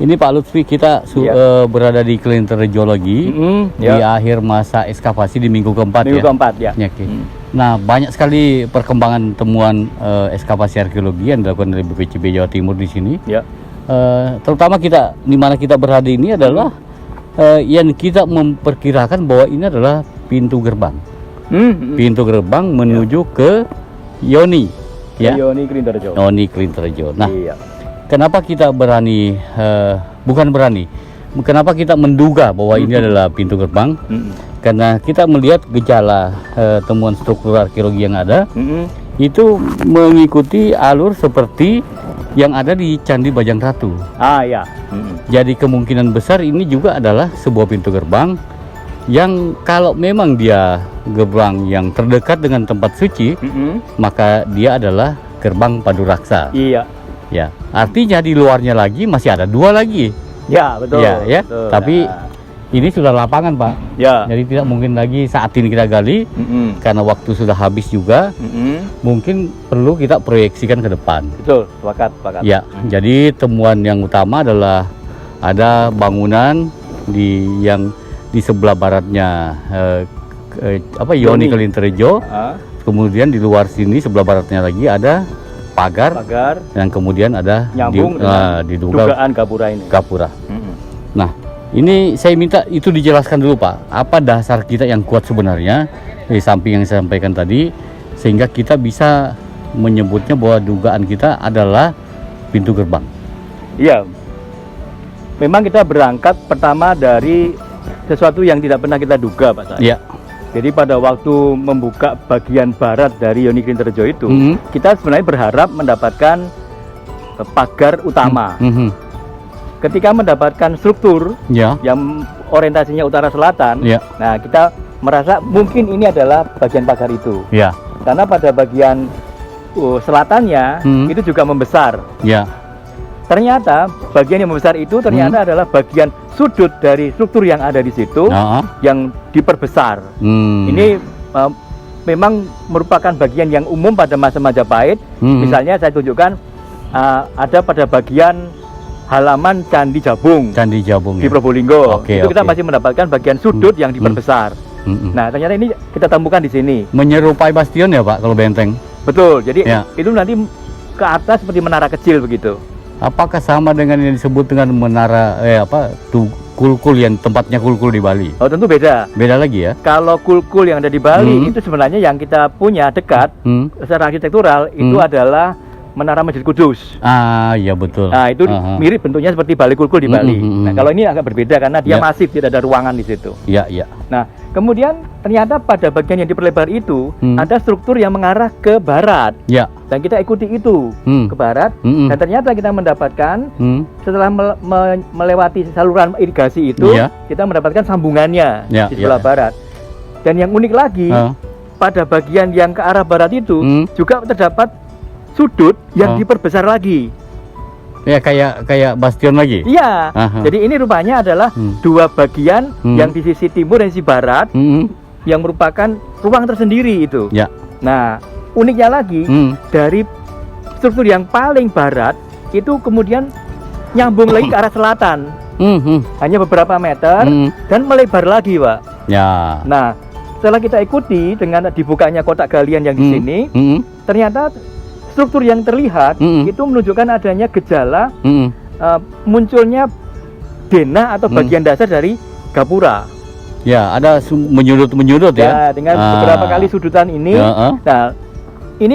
Ini Pak Lutfi, kita berada di Klinterjo lagi di akhir masa ekskavasi di minggu keempat. Minggu keempat ya. Okay. Nah, banyak sekali perkembangan temuan ekskavasi arkeologi yang dilakukan oleh BPCB Jawa Timur di sini. Ya. Terutama kita di mana kita berada ini adalah yang kita memperkirakan bahwa ini adalah pintu gerbang. Pintu gerbang menuju ke Yoni. Ya. Yoni Klinterjo. Yoni Klinterjo. Nah, kenapa kita berani, bukan berani, kenapa kita menduga bahwa ini adalah pintu gerbang? Karena kita melihat gejala temuan struktur arkeologi yang ada, itu mengikuti alur seperti yang ada di Candi Bajang Ratu. Ya. Jadi kemungkinan besar ini juga adalah sebuah pintu gerbang yang kalau memang dia gerbang yang terdekat dengan tempat suci, maka dia adalah gerbang Paduraksa. Iya. Ya, artinya di luarnya lagi masih ada 2 lagi. Ya, betul. Ya. Betul. Tapi ini sudah lapangan, Pak. Ya. Jadi tidak mungkin lagi saat ini kita gali, karena waktu sudah habis juga. Mungkin perlu kita proyeksikan ke depan. Betul, sepakat. Ya, jadi temuan yang utama adalah ada bangunan yang di sebelah baratnya Yoni Klinterjo. Kemudian di luar sini sebelah baratnya lagi ada pagar yang kemudian ada nyambung diduga dugaan gapura ini. Nah, ini saya minta itu dijelaskan dulu, Pak. Apa dasar kita yang kuat sebenarnya di samping yang saya sampaikan tadi, sehingga kita bisa menyebutnya bahwa dugaan kita adalah pintu gerbang. Iya. Memang kita berangkat pertama dari sesuatu yang tidak pernah kita duga, Pak Said. Iya. Jadi pada waktu membuka bagian barat dari Yoni Klinterjo itu, kita sebenarnya berharap mendapatkan pagar utama. Ketika mendapatkan struktur yang orientasinya utara selatan, nah kita merasa mungkin ini adalah bagian pagar itu. Karena pada bagian selatannya itu juga membesar. Ternyata bagian yang membesar itu ternyata adalah bagian sudut dari struktur yang ada di situ yang diperbesar. Ini memang merupakan bagian yang umum pada masa Majapahit. Misalnya saya tunjukkan ada pada bagian halaman Candi Jabung di Probolinggo. Itu kita masih mendapatkan bagian sudut yang diperbesar. Nah, ternyata ini kita temukan di sini. Menyerupai bastion ya, Pak, kalau benteng. Betul. Jadi itu nanti ke atas seperti menara kecil begitu. Apakah sama dengan yang disebut dengan menara kulkul yang tempatnya kulkul di Bali? Oh, tentu beda. Beda lagi ya. Kalau kulkul yang ada di Bali itu sebenarnya yang kita punya dekat secara arsitektural itu adalah Menara Masjid Kudus. Iya betul. Nah, itu mirip bentuknya seperti Balai Kulkul di Bali. Nah, kalau ini agak berbeda karena dia masif, tidak ada ruangan di situ. Iya. Nah, kemudian ternyata pada bagian yang diperlebar itu ada struktur yang mengarah ke barat. Dan kita ikuti itu ke barat. Dan ternyata kita mendapatkan setelah melewati saluran irigasi itu, kita mendapatkan sambungannya di sebelah barat. Dan yang unik lagi, pada bagian yang ke arah barat itu juga terdapat sudut yang diperbesar lagi. Ya, kayak bastion lagi. Iya. Jadi ini rupanya adalah 2 bagian yang di sisi timur dan sisi barat yang merupakan ruang tersendiri itu. Nah, uniknya lagi dari struktur yang paling barat itu kemudian nyambung lagi ke arah selatan. Hanya beberapa meter dan melebar lagi, Pak. Nah, setelah kita ikuti dengan dibukanya kotak galian yang di sini, ternyata struktur yang terlihat itu menunjukkan adanya gejala munculnya denah atau bagian dasar dari gapura. Ya, ada menyudut ya. Dengan beberapa kali sudutan ini. Nah, ini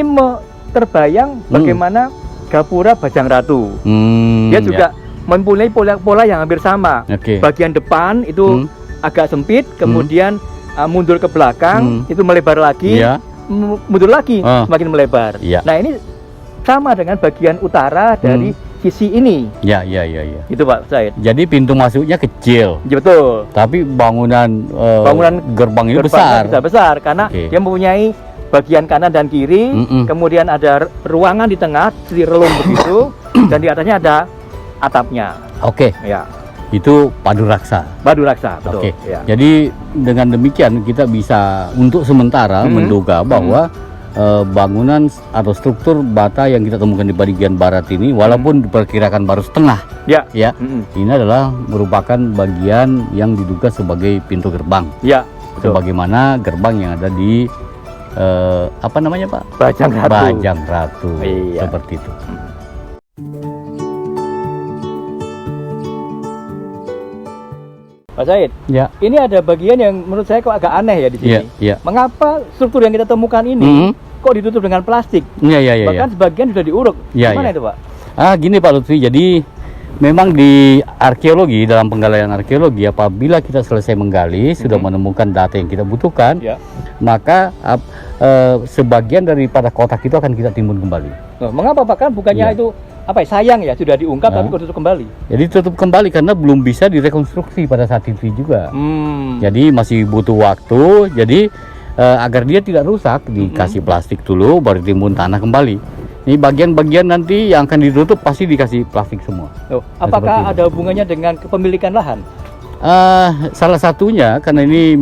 terbayang bagaimana gapura Bajang Ratu. Dia juga mempunyai pola yang hampir sama. Bagian depan itu agak sempit, kemudian mundur ke belakang itu melebar lagi. Mundur lagi semakin melebar. Nah, ini sama dengan bagian utara dari sisi ini. Ya. Itu, Pak Said. Jadi pintu masuknya kecil. Ya, betul. Tapi bangunan gerbang ini besar karena dia mempunyai bagian kanan dan kiri, kemudian ada ruangan di tengah, seperti relung begitu, dan di atasnya ada atapnya. Ya. Itu Paduraksa. Betul. Jadi dengan demikian kita bisa untuk sementara menduga bahwa bangunan atau struktur bata yang kita temukan di bagian barat ini, walaupun diperkirakan baru setengah, ya, ini adalah merupakan bagian yang diduga sebagai pintu gerbang, ya, sebagaimana gerbang yang ada di apa namanya Pak? Bajang Ratu. Bajang Ratu, iya. Seperti itu. Pak Said, Ya. ini ada bagian yang menurut saya kok agak aneh ya di sini. Ya. Mengapa struktur yang kita temukan ini kok ditutup dengan plastik? Ya. Bahkan sebagian sudah diuruk. Ya, Gimana ya. itu Pak? Gini Pak Lutfi, jadi memang di arkeologi, dalam penggalian arkeologi, apabila kita selesai menggali, sudah menemukan data yang kita butuhkan, maka sebagian daripada kotak itu akan kita timbun kembali. Nah, mengapa Pak? Kan bukannya itu sayang ya, sudah diungkap tapi kok tutup kembali? Jadi tutup kembali karena belum bisa direkonstruksi pada saat itu juga. Jadi masih butuh waktu. Jadi agar dia tidak rusak, dikasih plastik dulu, baru timbun tanah kembali. Ini bagian-bagian nanti yang akan ditutup pasti dikasih plastik semua. Apakah ada hubungannya dengan kepemilikan lahan? Salah satunya karena ini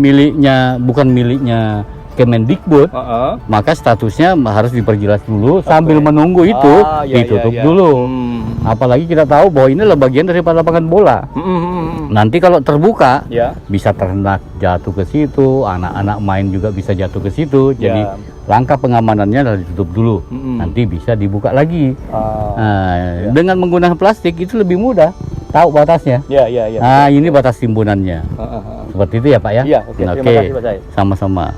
bukan miliknya Kemendikbud, maka statusnya harus diperjelas dulu sambil menunggu itu ditutup dulu. Apalagi kita tahu bahwa ini adalah bagian daripada lapangan bola. Nanti kalau terbuka, bisa ternak jatuh ke situ, anak-anak main juga bisa jatuh ke situ. Jadi langkah pengamanannya adalah ditutup dulu. Nanti bisa dibuka lagi. Dengan menggunakan plastik itu lebih mudah, tahu batasnya. Ini batas timbunannya. Seperti itu ya Pak ya. Terima kasih Pak Said. Sama-sama.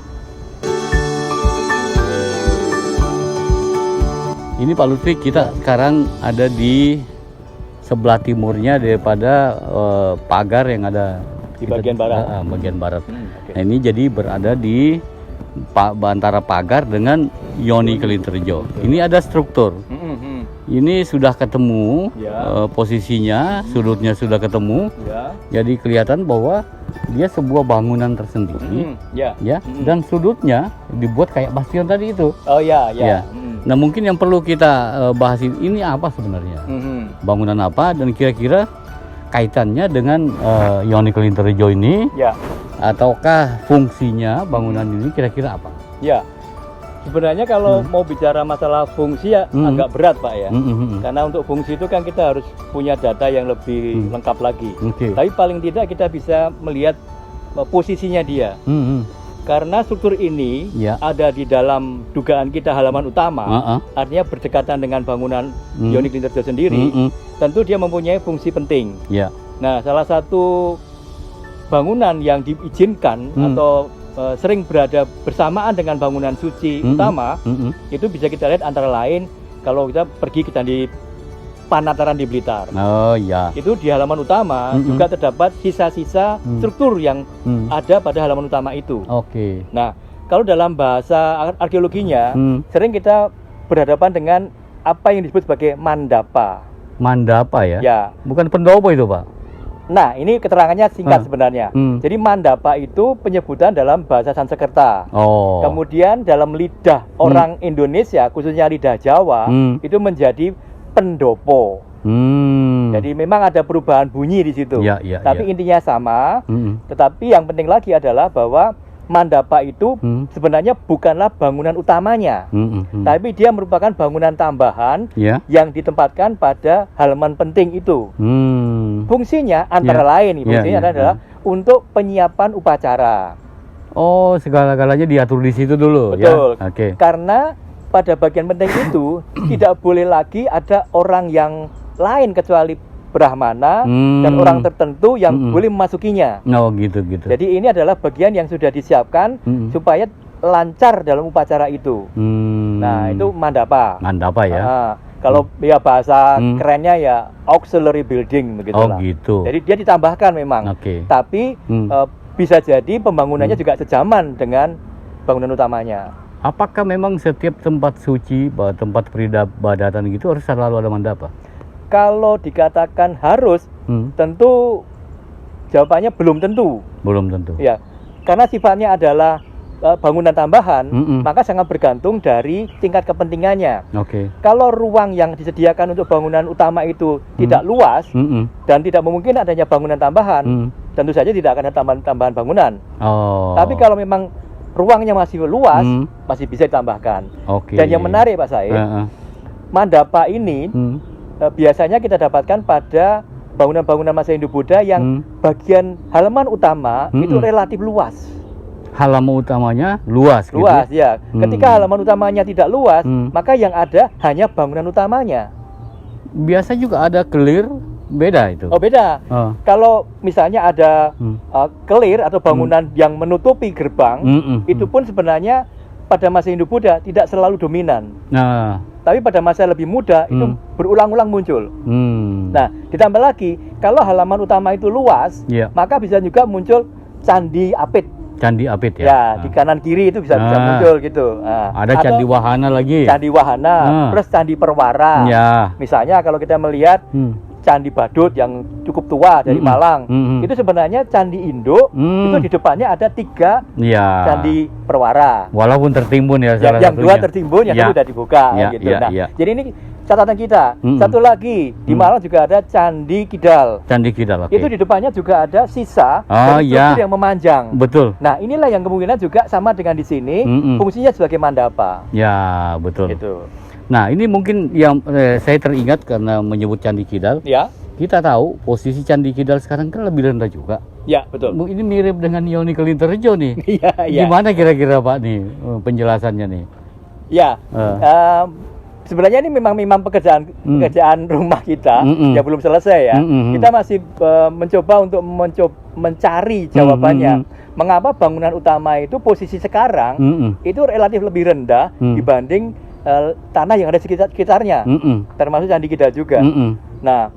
Ini Pak Lutfi, kita sekarang ada di sebelah timurnya daripada pagar yang ada di bagian barat. Bagian barat. Nah, ini jadi berada di antara pagar dengan Yoni Kelinterjo. Ini ada struktur. Ini sudah ketemu posisinya, sudutnya sudah ketemu. Jadi kelihatan bahwa dia sebuah bangunan tersendiri, dan sudutnya dibuat kayak bastion tadi itu. Nah, mungkin yang perlu kita bahas ini apa sebenarnya, bangunan apa, dan kira-kira kaitannya dengan Yoni Kelinterjo ini, ataukah fungsinya bangunan ini kira-kira apa? Sebenarnya kalau mau bicara masalah fungsi agak berat Pak ya, karena untuk fungsi itu kan kita harus punya data yang lebih lengkap lagi. Tapi paling tidak kita bisa melihat posisinya dia. Karena struktur ini ada di dalam dugaan kita halaman utama, artinya berdekatan dengan bangunan Yoni Kelinterjo sendiri, tentu dia mempunyai fungsi penting. Nah, salah satu bangunan yang diizinkan atau sering berada bersamaan dengan bangunan suci utama, itu bisa kita lihat antara lain kalau kita pergi ke Candi Panataran di Blitar. Itu di halaman utama juga terdapat sisa-sisa struktur yang ada pada halaman utama itu. Nah, kalau dalam bahasa arkeologinya sering kita berhadapan dengan apa yang disebut sebagai mandapa. Mandapa ya? Bukan pendopo itu Pak? Nah, ini keterangannya singkat sebenarnya. Jadi mandapa itu penyebutan dalam bahasa Sanskerta. Kemudian dalam lidah orang Indonesia, khususnya lidah Jawa, itu menjadi pendopo. Jadi memang ada perubahan bunyi di situ. Tapi intinya sama. Tetapi yang penting lagi adalah bahwa mandapa itu sebenarnya bukanlah bangunan utamanya, tapi dia merupakan bangunan tambahan yang ditempatkan pada halaman penting itu. Fungsinya antara lain, adalah untuk penyiapan upacara. Segala-galanya diatur di situ dulu. Betul. Karena pada bagian penting itu tidak boleh lagi ada orang yang lain kecuali Brahmana dan orang tertentu yang boleh memasukinya. Gitu. Jadi ini adalah bagian yang sudah disiapkan supaya lancar dalam upacara itu. Nah, itu mandapa. Mandapa ya. Kalau bahasa kerennya ya auxiliary building begitulah. Gitu. Jadi dia ditambahkan memang. Tapi bisa jadi pembangunannya juga sejaman dengan bangunan utamanya. Apakah memang setiap tempat suci, tempat peribadatan gitu harus selalu ada mandapa? Kalau dikatakan harus, tentu jawabannya belum tentu. Belum tentu. Ya, karena sifatnya adalah bangunan tambahan, maka sangat bergantung dari tingkat kepentingannya. Kalau ruang yang disediakan untuk bangunan utama itu tidak luas dan tidak memungkinkan adanya bangunan tambahan, tentu saja tidak akan ada tambahan bangunan. Tapi kalau memang ruangnya masih luas, masih bisa ditambahkan. Oke. Dan yang menarik Pak Said, mandapa ini biasanya kita dapatkan pada bangunan-bangunan masa Hindu-Buddha yang bagian halaman utama itu relatif luas. Halaman utamanya luas, luas gitu? Ya. Ketika halaman utamanya tidak luas, maka yang ada hanya bangunan utamanya. Biasa juga ada kelir, beda itu. Oh, beda. Kalau misalnya ada kelir atau bangunan yang menutupi gerbang, itu pun sebenarnya pada masa Hindu-Buddha tidak selalu dominan. Nah, tapi pada masa lebih muda itu berulang-ulang muncul. Nah, ditambah lagi kalau halaman utama itu luas, maka bisa juga muncul candi apit. Candi apit ya. Ya, di kanan kiri itu bisa muncul gitu. Ada candi wahana lagi. Candi wahana, plus candi perwara. Ya. Misalnya kalau kita melihat Candi Badut yang cukup tua dari Malang, itu sebenarnya candi induk, itu di depannya ada 3 candi perwara. Walaupun tertimbun ya salah yang satunya. 2 tertimbun, yang satu sudah dibuka gitu. Jadi ini catatan kita. Satu lagi di Malang juga ada Candi Kidal. Candi Kidal, itu di depannya juga ada sisa dari struktur yang memanjang. Betul. Nah, inilah yang kemungkinan juga sama dengan di sini, fungsinya sebagai mandapa. Ya, betul. Gitu. Nah, ini mungkin yang saya teringat karena menyebut Candi Kidal. Ya. Kita tahu posisi Candi Kidal sekarang kan lebih rendah juga. Ya, betul. Ini mirip dengan Yoni Kelinterjo nih. Iya. Gimana kira-kira Pak nih penjelasannya nih? Ya, sebenarnya ini memang pekerjaan rumah kita yang belum selesai ya. Kita masih mencoba untuk mencari jawabannya. Mengapa bangunan utama itu posisi sekarang itu relatif lebih rendah dibanding tanah yang ada sekitarnya, termasuk Candi Kidal juga. Nah,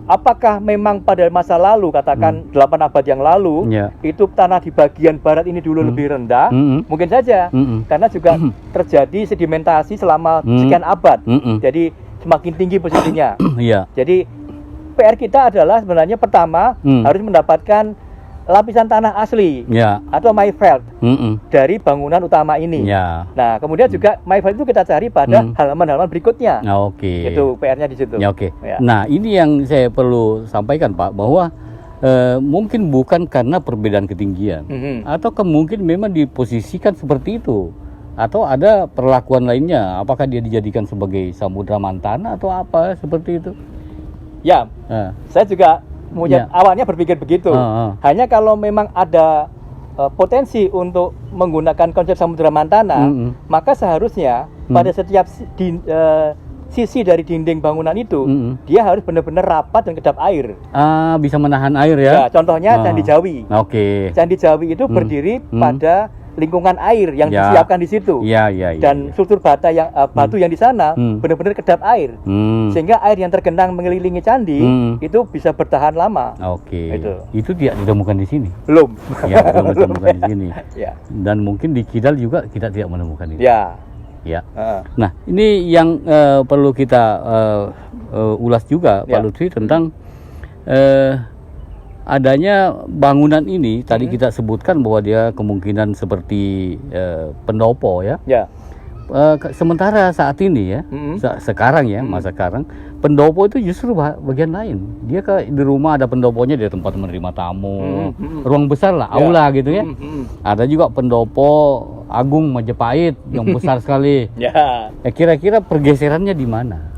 apakah memang pada masa lalu, katakan 8 abad yang lalu, itu tanah di bagian barat ini dulu lebih rendah? Mungkin saja, karena juga terjadi sedimentasi selama sekian abad. Jadi semakin tinggi posisinya. Jadi PR kita adalah sebenarnya pertama harus mendapatkan lapisan tanah asli atau myveld dari bangunan utama ini. Nah, kemudian juga myveld itu kita cari pada halaman-halaman berikutnya. Itu PR-nya di situ. Nah, ini yang saya perlu sampaikan Pak, bahwa mungkin bukan karena perbedaan ketinggian, atau mungkin memang diposisikan seperti itu, atau ada perlakuan lainnya. Apakah dia dijadikan sebagai samudra mantana atau apa seperti itu? Ya, saya juga awalnya berpikir begitu. Hanya kalau memang ada potensi untuk menggunakan konsep samudra mantana, maka seharusnya pada setiap sisi dari dinding bangunan itu dia harus benar-benar rapat dan kedap air. Bisa menahan air ya. Contohnya Candi Jawi. Candi Jawi itu berdiri pada lingkungan air yang disiapkan di situ. Dan struktur batu yang di sana benar-benar kedap air. Sehingga air yang tergenang mengelilingi candi itu bisa bertahan lama. Itu tidak ditemukan di sini. Belum. Belum ditemukan di sini. Dan mungkin di Kidal juga kita tidak menemukan itu. Nah, ini yang perlu kita ulas juga Pak Lutfi tentang adanya bangunan ini. Tadi kita sebutkan bahwa dia kemungkinan seperti pendopo ya. Sementara saat ini ya, sekarang ya, masa sekarang, pendopo itu justru bagian lain. Dia di rumah ada pendoponya, di tempat menerima tamu, ruang besar lah, aula gitu ya. Ada juga pendopo Agung Majapahit yang besar sekali. Kira-kira pergeserannya di mana?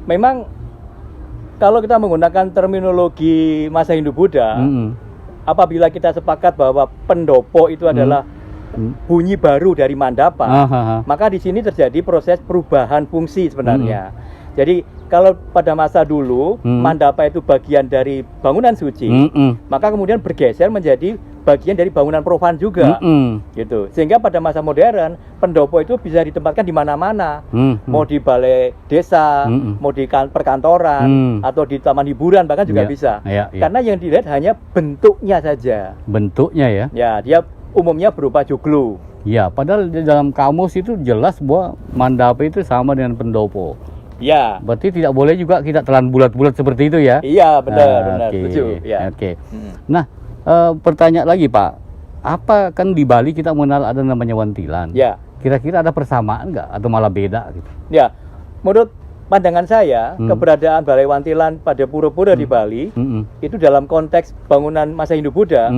Memang kalau kita menggunakan terminologi masa Hindu-Buddha, apabila kita sepakat bahwa pendopo itu adalah bunyi baru dari mandapa, maka di sini terjadi proses perubahan fungsi sebenarnya. Jadi kalau pada masa dulu mandapa itu bagian dari bangunan suci, maka kemudian bergeser menjadi bagian dari bangunan profan juga, gitu. Sehingga pada masa modern pendopo itu bisa ditempatkan di mana-mana, mau di balai desa, mau di perkantoran, atau di taman hiburan bahkan juga bisa. Karena yang dilihat hanya bentuknya saja. Bentuknya ya? Ya, dia umumnya berupa joglo. Ya, padahal di dalam kamus itu jelas bahwa mandapa itu sama dengan pendopo. Berarti tidak boleh juga kita telan bulat-bulat seperti itu ya? Iya, benar. Setuju. Nah, pertanyaan lagi Pak, apa kan di Bali kita mengenal ada namanya wantilan? Kira-kira ada persamaan nggak atau malah beda gitu? Menurut pandangan saya, keberadaan balai wantilan pada pura-pura di Bali itu dalam konteks bangunan masa Hindu-Buddha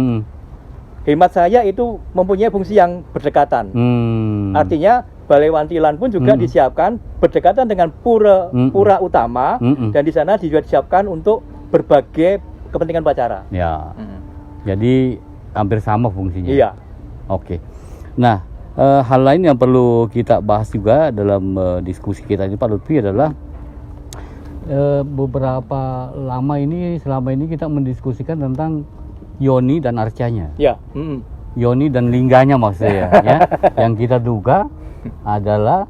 hemat saya itu mempunyai fungsi yang berdekatan. Artinya Balai Wantilan pun juga disiapkan berdekatan dengan pura utama, dan di sana juga disiapkan untuk berbagai kepentingan upacara. Ya. Jadi hampir sama fungsinya. Iya. Oke. Nah, hal lain yang perlu kita bahas juga dalam diskusi kita ini Pak Lutfi adalah beberapa selama ini kita mendiskusikan tentang yoni dan arcanya. Ya. Yoni dan lingganya maksudnya ya. Yang kita duga adalah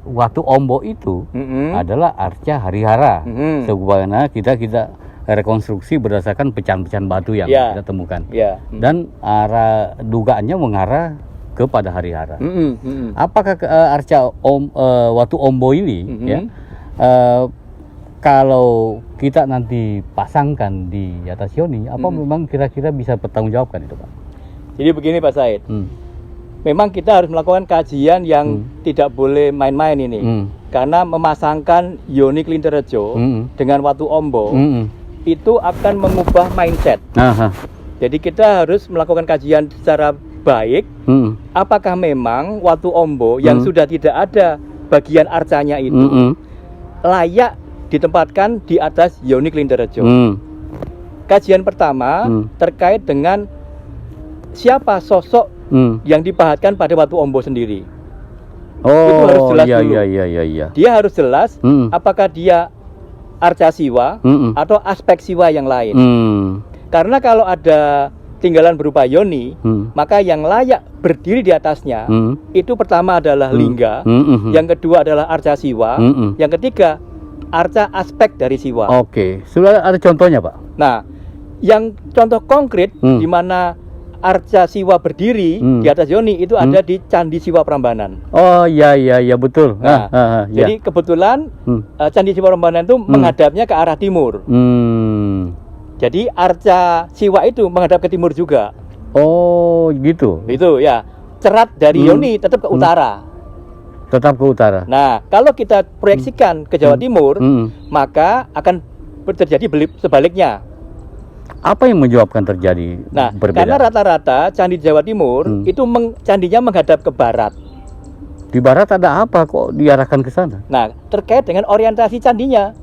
waktu Ombo itu adalah arca harihara. Sebagaimana kita rekonstruksi berdasarkan pecahan-pecahan batu yang kita temukan. Dan arah dugaannya mengarah kepada harihara. Apakah arca waktu Ombo ini kalau kita nanti pasangkan di atas yoni, apa memang kira-kira bisa bertanggungjawabkan itu Pak? Jadi begini Pak Said, memang kita harus melakukan kajian yang tidak boleh main-main ini, karena memasangkan yoni Klinterejo dengan Watu Ombo itu akan mengubah mindset. Jadi kita harus melakukan kajian secara baik, apakah memang Watu Ombo yang sudah tidak ada bagian arcanya itu layak ditempatkan di atas yoni Klinterejo. Kajian pertama terkait dengan siapa sosok yang dipahatkan pada Watu Ombo sendiri. Itu harus jelas dulu. Dia harus jelas apakah dia arca siwa atau aspek siwa yang lain. Karena kalau ada tinggalan berupa yoni, maka yang layak berdiri di atasnya itu pertama adalah lingga, yang kedua adalah arca siwa, yang ketiga arca aspek dari siwa. Oke, sudah ada contohnya Pak? Nah, yang contoh konkret di mana arca siwa berdiri di atas yoni itu ada di Candi Siwa Prambanan. Oh iya betul. Jadi kebetulan Candi Siwa Prambanan itu menghadapnya ke arah timur. Jadi arca siwa itu menghadap ke timur juga. Oh gitu. Itu ya. Cerat dari yoni tetap ke utara. Tetap ke utara. Nah, kalau kita proyeksikan ke Jawa Timur, maka akan terjadi sebaliknya. Apa yang menyebabkan terjadi berbeda? Karena rata-rata candi Jawa Timur itu candinya menghadap ke barat. Di barat ada apa kok diarahkan ke sana? Nah, terkait dengan orientasi candinya.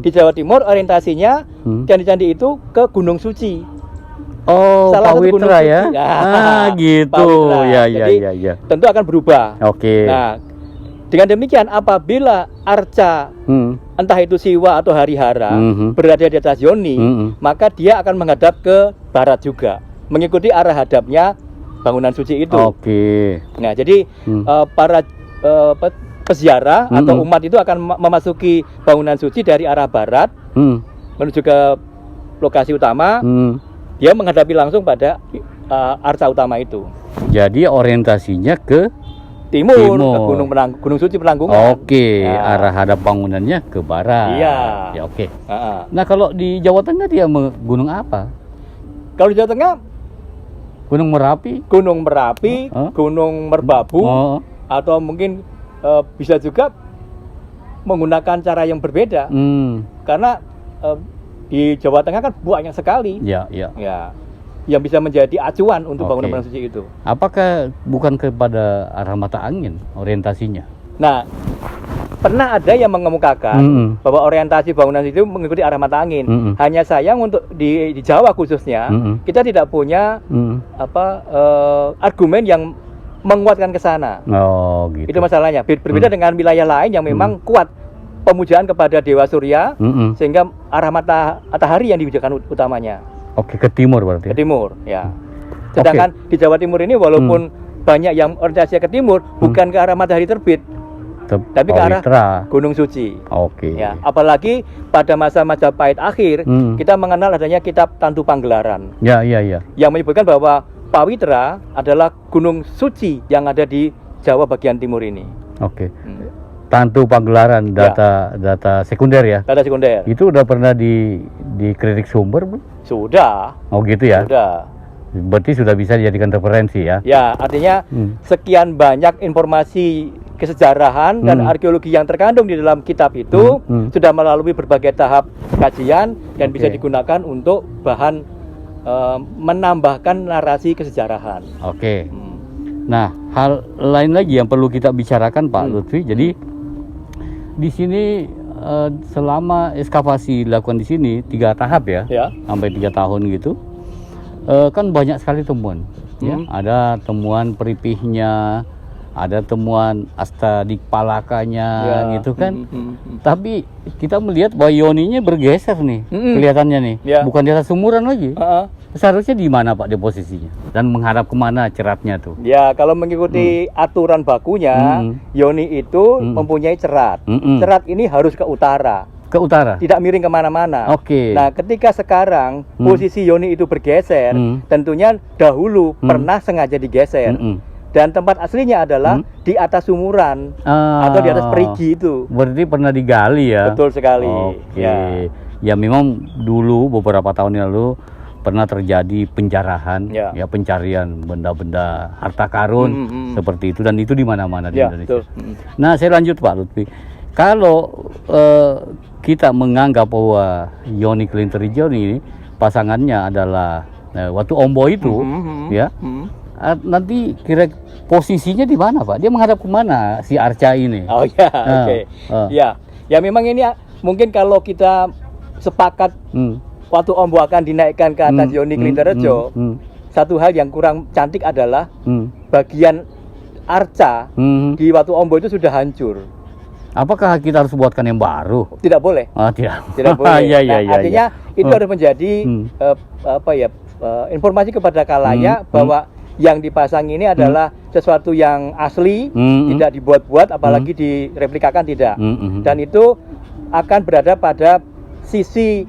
Di Jawa Timur orientasinya candi-candi itu ke Gunung Suci. Oh, salah satu gunung Pawitra suci. Ya. Gitu. Pawitra. Jadi, tentu akan berubah. Oke. Nah, dengan demikian apabila arca entah itu siwa atau harihara berada di atas yoni, maka dia akan menghadap ke barat juga, mengikuti arah hadapnya bangunan suci itu. Oke. Nah, jadi para peziarah atau umat itu akan memasuki bangunan suci dari arah barat menuju ke lokasi utama. Dia menghadapi langsung pada arca utama itu. Jadi orientasinya ke timur. Ke Gunung Suci Penanggungan. Oke, arah hadap bangunannya ke barat. Iya. Ya, oke. Nah, kalau di Jawa Tengah dia gunung apa? Kalau di Jawa Tengah Gunung Merapi, Gunung Merbabu, atau mungkin bisa juga menggunakan cara yang berbeda. Karena di Jawa Tengah kan banyak sekali. Ya. Yang bisa menjadi acuan untuk bangunan suci itu. Apakah bukan kepada arah mata angin orientasinya? Nah, pernah ada yang mengemukakan bahwa orientasi bangunan itu mengikuti arah mata angin. Hanya sayang untuk di Jawa khususnya kita tidak punya argumen yang menguatkan ke sana. Oh, gitu. Itu masalahnya. Berbeda dengan wilayah lain yang memang kuat pemujaan kepada Dewa Surya, sehingga arah matahari yang diwujudkan utamanya. Oke, ke timur berarti. Ke timur, ya. Sedangkan di Jawa Timur ini walaupun banyak yang orientasinya ke timur, bukan ke arah matahari terbit, tapi ke arah Gunung Suci. Oke. Ya, apalagi pada masa Majapahit akhir, kita mengenal adanya kitab Tantu Panggelaran. Ya. Yang menyebutkan bahwa Pawitra adalah Gunung Suci yang ada di Jawa bagian timur ini. Oke. Tantu Panggelaran, data sekunder ya? Data sekunder. Itu udah pernah dikritik sumber belum? Sudah. Oh gitu ya? Sudah. Berarti sudah bisa dijadikan referensi ya? Ya, artinya sekian banyak informasi kesejarahan dan arkeologi yang terkandung di dalam kitab itu sudah melalui berbagai tahap kajian dan bisa digunakan untuk bahan menambahkan narasi kesejarahan. Oke. Nah, hal lain lagi yang perlu kita bicarakan Pak Lutfi. Jadi di sini selama ekskavasi dilakukan di sini 3 tahap ya, sampai 3 tahun gitu, kan banyak sekali temuan. Ya, ada temuan peripihnya, ada temuan astadikpalakanya, gitu kan. Tapi kita melihat bahwa yoninya bergeser nih, kelihatannya nih, bukan di atas sumuran lagi. Seharusnya di mana Pak dia posisinya? Dan menghadap kemana ceratnya tuh? Ya, kalau mengikuti aturan bakunya, yoni itu mempunyai cerat. Cerat ini harus ke utara. Ke utara? Tidak miring kemana-mana. Oke. Nah, ketika sekarang posisi yoni itu bergeser, tentunya dahulu pernah sengaja digeser. Dan tempat aslinya adalah di atas sumuran atau di atas perigi itu. Berarti pernah digali ya? Betul sekali. Oke. Ya memang dulu beberapa tahun yang lalu pernah terjadi penjarahan, ya pencarian benda-benda harta karun seperti itu, dan itu di mana-mana di Indonesia. Nah, saya lanjut Pak Lutfi. Kalau kita menganggap bahwa Yoni Klinterijo ini pasangannya adalah Watu Ombo itu, ya, nanti kira posisinya di mana Pak? Dia menghadap kemana si Arca ini? Oh ya, oke. Ya memang ini mungkin kalau kita sepakat Watu Ombo akan dinaikkan ke atas Yoni Klinterijo, satu hal yang kurang cantik adalah bagian arca di Watu Ombo itu sudah hancur. Apakah kita harus buatkan yang baru? Tidak boleh. Tidak boleh. Artinya itu harus menjadi informasi kepada khalayak bahwa yang dipasang ini adalah sesuatu yang asli, tidak dibuat-buat, apalagi direplikakan tidak. Dan itu akan berada pada sisi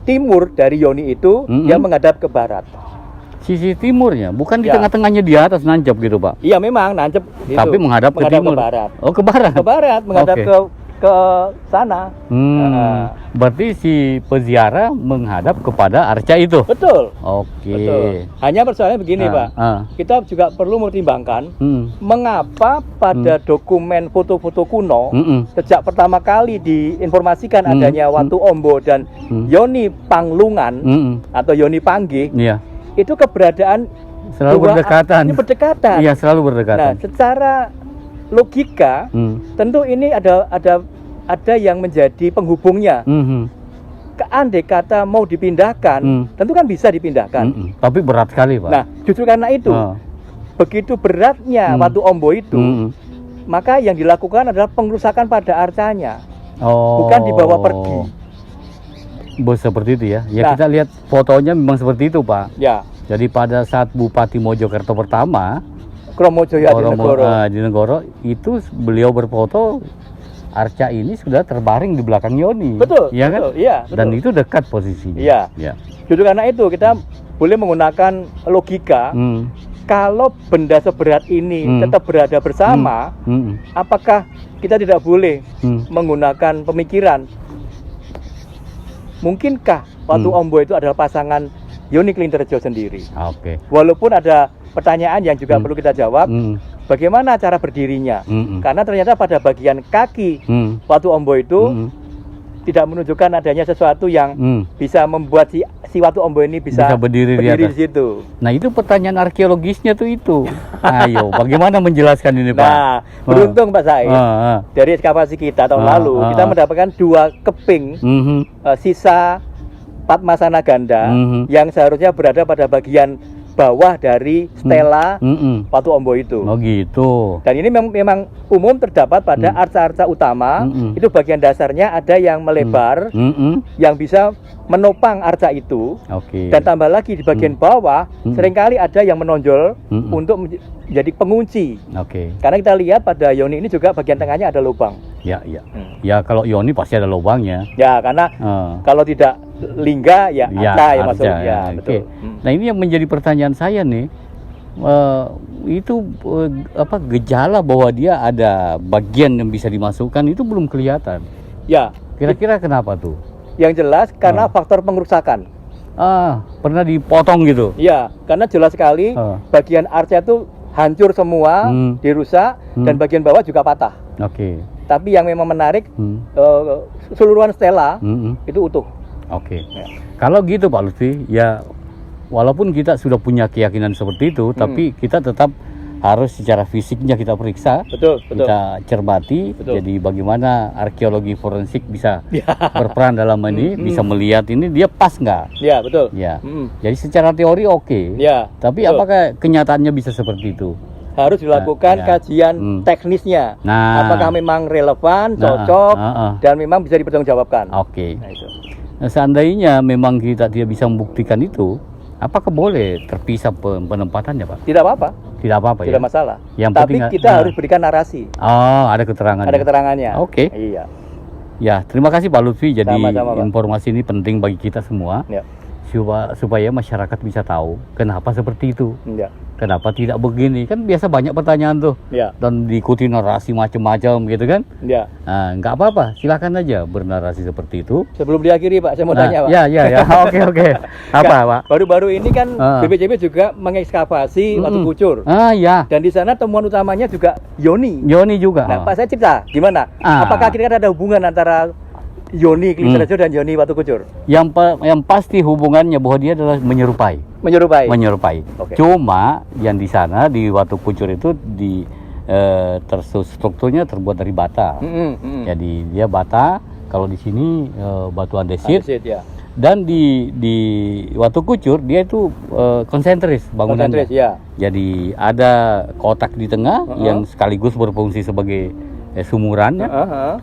timur dari Yoni itu yang menghadap ke barat. Sisi timurnya, bukan di tengah-tengahnya di atas nancep gitu Pak? Iya memang nancep. Tapi menghadap ke timur. Ke barat. Oh, ke barat? Ke barat, menghadap ke sana. Berarti si peziarah menghadap kepada arca itu? Betul. Oke. Betul. Hanya persoalannya begini Pak, kita juga perlu mempertimbangkan mengapa pada dokumen foto-foto kuno sejak pertama kali diinformasikan adanya Watu Ombo dan Yoni Panglungan atau Yoni Panggih, itu keberadaan selalu berdekatan. Ini berdekatan. Iya, selalu berdekatan. Nah, secara logika tentu ini ada yang menjadi penghubungnya. Andai kata mau dipindahkan, tentu kan bisa dipindahkan. Tapi berat sekali Pak. Nah, justru karena itu begitu beratnya Watu Ombo itu, maka yang dilakukan adalah pengerusakan pada arcanya, bukan dibawa pergi. Seperti itu ya. Ya, kita lihat fotonya memang seperti itu Pak. Ya. Jadi pada saat Bupati Mojokerto pertama, Kromojoyo Adinegoro, itu beliau berfoto arca ini sudah terbaring di belakang Yoni. Betul. Ya kan? Iya. Dan itu dekat posisinya. Iya. Justru karena itu kita boleh menggunakan logika. Kalau benda seberat ini tetap berada bersama, apakah kita tidak boleh menggunakan pemikiran? Mungkinkah Watu Ombo itu adalah pasangan Yoni Klinterijo sendiri? Walaupun ada pertanyaan yang juga perlu kita jawab, bagaimana cara berdirinya? Karena ternyata pada bagian kaki Watu Ombo itu tidak menunjukkan adanya sesuatu yang bisa membuat si Watu Ombo ini bisa berdiri di situ. Nah, itu pertanyaan arkeologisnya tuh itu. Ayo, bagaimana menjelaskan ini Pak? Nah, beruntung Pak Said, dari ekskavasi kita tahun lalu kita mendapatkan 2 keping sisa Padmasana ganda yang seharusnya berada pada bagian bawah dari stela Watu Ombo itu. Oh gitu. Dan ini memang umum terdapat pada arca-arca utama. Itu bagian dasarnya ada yang melebar, yang bisa menopang arca itu. Dan tambah lagi di bagian bawah seringkali ada yang menonjol untuk menjadi pengunci. Karena kita lihat pada Yoni ini juga bagian tengahnya ada lubang. Ya kalau Yoni pasti ada lubangnya. Ya karena kalau tidak lingga ya arca yang masuk. Betul. Nah, ini yang menjadi pertanyaan saya nih, itu gejala bahwa dia ada bagian yang bisa dimasukkan itu belum kelihatan. Ya. Kira-kira kenapa tuh? Yang jelas karena faktor pengerusakan. Pernah dipotong gitu? Iya, karena jelas sekali bagian arca itu hancur semua, dirusak, dan bagian bawah juga patah. Tapi yang memang menarik, seluruhan stela itu utuh. Oke. Kalau gitu Pak Lutfi, ya walaupun kita sudah punya keyakinan seperti itu, tapi kita tetap harus secara fisiknya kita periksa, betul. Kita cermati. Betul. Jadi bagaimana arkeologi forensik bisa berperan dalam ini, bisa melihat ini dia pas nggak? Ya, betul. Ya. Jadi secara teori oke. Ya. Tapi betul. apakah kenyataannya bisa seperti itu? Harus dilakukan kajian teknisnya. Apakah memang relevan, cocok, dan memang bisa dipertanggungjawabkan. Oke. Nah, itu. Nah, seandainya memang kita tidak bisa membuktikan itu, apakah boleh terpisah penempatannya, Pak? Tidak apa-apa. Tidak apa-apa ya. Tidak masalah. Yang Tapi penting, kita harus berikan narasi. Oh, ada keterangan. Ada keterangannya. Oke. Iya. Ya, terima kasih Pak Lutfi. Jadi Sama-sama, Pak. informasi ini penting bagi kita semua. Ya. Supaya masyarakat bisa tahu kenapa seperti itu. Ya. Kenapa tidak begini? Kan biasa banyak pertanyaan tuh. Ya. Dan diikuti narasi macam-macam gitu kan. Ya. Nah, nggak apa-apa, silakan aja bernarasi seperti itu. Sebelum diakhiri Pak, saya mau tanya Pak. Ya. Oke. Apa Pak? Baru-baru ini kan BPCB juga mengekskavasi Watu Kucur. Ya. Dan di sana temuan utamanya juga yoni. Yoni juga. Nah Pak, saya cerita gimana? Apakah kira-kira ada hubungan antara Yoni Klinterjo dan Yoni Watu Kucur? Yang pasti hubungannya bahwa dia adalah menyerupai. Okay. Cuma yang di sana di Watu Kucur itu strukturnya terbuat dari bata. Jadi dia bata. Kalau di sini batu andesit. Ya. Dan di Watu Kucur dia itu konsentris bangunannya. Ya. Jadi ada kotak di tengah yang sekaligus berfungsi sebagai sumuran ya.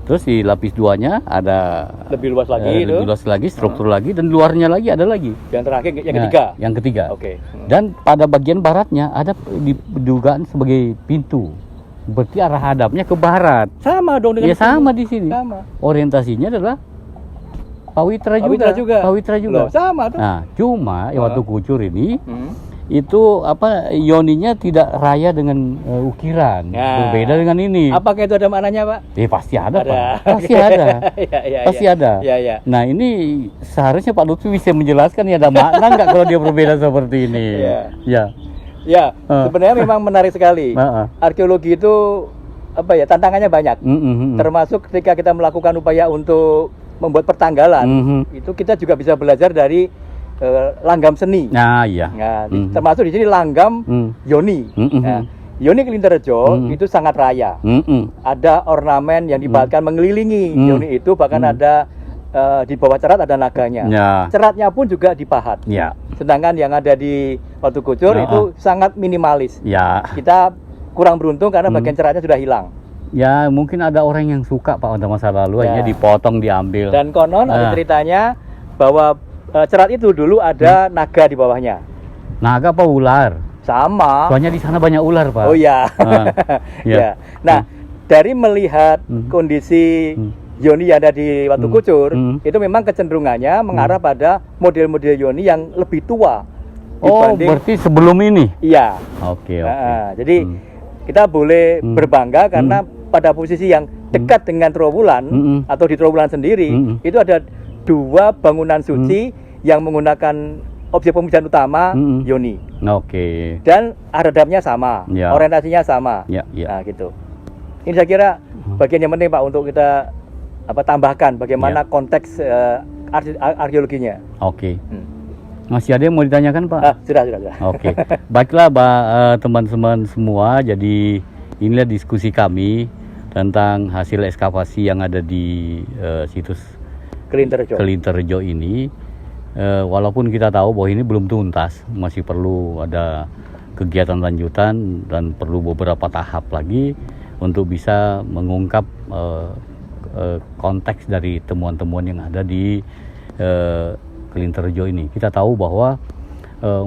Terus di lapis duanya ada lebih luas lagi, struktur lagi, dan luarnya lagi ada lagi. Yang terakhir yang ketiga. Yang ketiga. Oke. Dan pada bagian baratnya ada dugaan sebagai pintu. Berarti arah hadapnya ke barat. Sama dong dengan sama di sini. Sama. Orientasinya adalah Pawitra juga. Loh, sama tuh. Nah, cuma Watu Kucur ini itu yoninya tidak raya dengan ukiran, berbeda dengan ini. Apakah itu ada maknanya Pak? Pasti ada. Pak. Pasti ada. Pasti ada. Ya. Nah ini seharusnya Pak Lutfi bisa menjelaskan ya ada makna nggak kalau dia berbeda seperti ini. Ya. Sebenarnya memang menarik sekali. Arkeologi itu tantangannya banyak. Termasuk ketika kita melakukan upaya untuk membuat pertanggalan, itu kita juga bisa belajar dari langgam seni. Termasuk di sini langgam Yoni. Yoni Klinterjo itu sangat raya. Ada ornamen yang dibahatkan mengelilingi Yoni itu, bahkan ada di bawah cerat ada naganya. Ceratnya pun juga dipahat. Sedangkan yang ada di Watu Kucur itu sangat minimalis. Kita kurang beruntung karena bagian ceratnya sudah hilang. Ya mungkin ada orang yang suka Pak pada masa lalu hanya dipotong diambil. Dan konon ada ceritanya bahwa cerat itu dulu ada naga di bawahnya. Naga apa ular? Sama. Soalnya di sana banyak ular Pak. Oh iya. Nah, dari melihat kondisi yoni yang ada di Watu Kucur, itu memang kecenderungannya mengarah pada model-model yoni yang lebih tua. Berarti sebelum ini? Iya. Oke. Jadi kita boleh berbangga karena pada posisi yang dekat dengan Trowulan atau di Trowulan sendiri itu ada dua bangunan suci yang menggunakan objek pemujaan utama yoni. Dan hadapnya sama, orientasinya sama. Nah gitu. Ini saya kira bagian yang penting Pak untuk kita tambahkan bagaimana konteks arkeologinya. Masih ada yang mau ditanyakan Pak? Sudah. Oke. Baiklah teman-teman semua, jadi inilah diskusi kami tentang hasil ekskavasi yang ada di situs Klinterjo ini. Walaupun kita tahu bahwa ini belum tuntas, masih perlu ada kegiatan lanjutan dan perlu beberapa tahap lagi untuk bisa mengungkap konteks dari temuan-temuan yang ada di Klinterjo ini. Kita tahu bahwa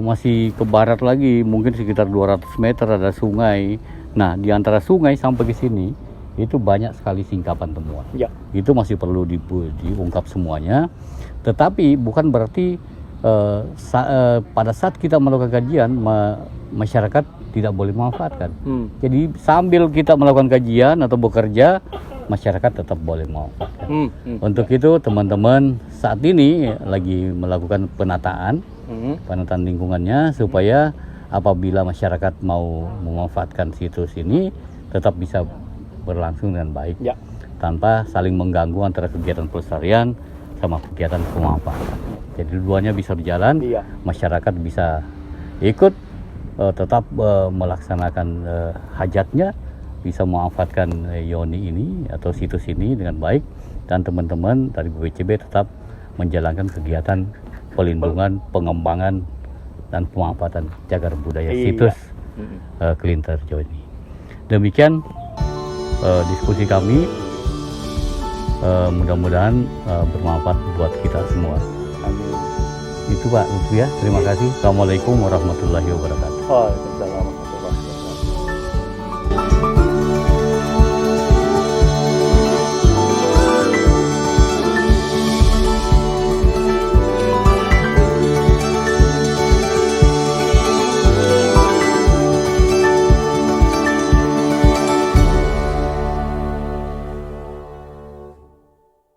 masih ke barat lagi, mungkin sekitar 200 meter ada sungai. Nah, di antara sungai sampai ke sini itu banyak sekali singkapan temuan. Itu masih perlu diungkap semuanya. Tetapi bukan berarti pada saat kita melakukan kajian masyarakat tidak boleh memanfaatkan. Jadi sambil kita melakukan kajian atau bekerja, masyarakat tetap boleh memanfaatkan. Untuk itu teman-teman saat ini lagi melakukan penataan lingkungannya supaya apabila masyarakat mau memanfaatkan situs ini tetap bisa berlangsung dengan baik tanpa saling mengganggu antara kegiatan pelestarian sama kegiatan pemanfaatan. Jadi duanya bisa berjalan, Iya. masyarakat bisa ikut tetap melaksanakan hajatnya, bisa memanfaatkan Yoni ini atau situs ini dengan baik, dan teman-teman dari BPCB tetap menjalankan kegiatan pelindungan, pengembangan, dan pemanfaatan cagar budaya situs Kelinterjo ini. Demikian diskusi kami, mudah-mudahan bermanfaat buat kita semua. Amin. Itu Pak Lutfi ya, terima kasih. Assalamualaikum warahmatullahi wabarakatuh. Waalaikumsalam.